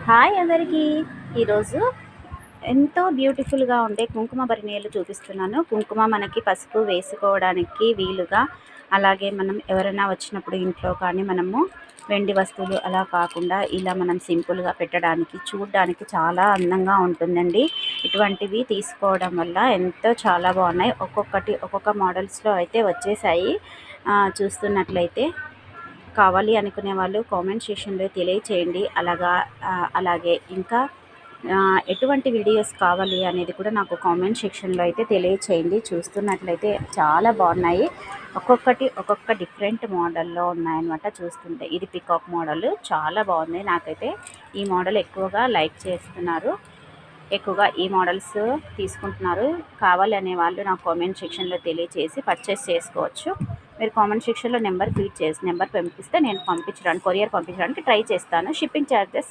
Hi అందరికీ. ఈరోజు ఎంతో బ్యూటిఫుల్గా ఉండే కుంకుమ భరణీలు చూపిస్తున్నాను. కుంకుమ మనకి పసుపు వేసుకోవడానికి వీలుగా, అలాగే మనం ఎవరైనా వచ్చినప్పుడు ఇంట్లో కానీ మనము వెండి వస్తువులు అలా కాకుండా ఇలా మనం సింపుల్గా పెట్టడానికి చూడడానికి చాలా అందంగా ఉంటుందండి. ఇటువంటివి తీసుకోవడం వల్ల ఎంతో చాలా బాగున్నాయి. ఒక్కొక్కటి ఒక్కొక్క మోడల్స్లో అయితే వచ్చేసాయి. చూస్తున్నట్లయితే కావాలి అనుకునే వాళ్ళు కామెంట్ సెక్షన్లో తెలియచేయండి. అలాగే ఇంకా ఎటువంటి వీడియోస్ కావాలి అనేది కూడా నాకు కామెంట్ సెక్షన్లో అయితే తెలియచేయండి. చూస్తున్నట్లయితే చాలా బాగున్నాయి. ఒక్కొక్కటి ఒక్కొక్క డిఫరెంట్ మోడల్లో ఉన్నాయన్నమాట. చూస్తుంటే ఇది పికాక్ మోడల్ చాలా బాగుంది. నాకైతే ఈ మోడల్ ఎక్కువగా లైక్ చేస్తున్నారు, ఎక్కువగా ఈ మోడల్స్ తీసుకుంటున్నారు. కావాలి అనే వాళ్ళు నాకు కామెంట్ సెక్షన్లో తెలియచేసి పర్చేస్ చేసుకోవచ్చు. మీరు కామెంట్ సెక్షన్లో నెంబర్ పంపిస్తే నేను కొరియర్ పంపించడానికి ట్రై చేస్తాను. Shipping charges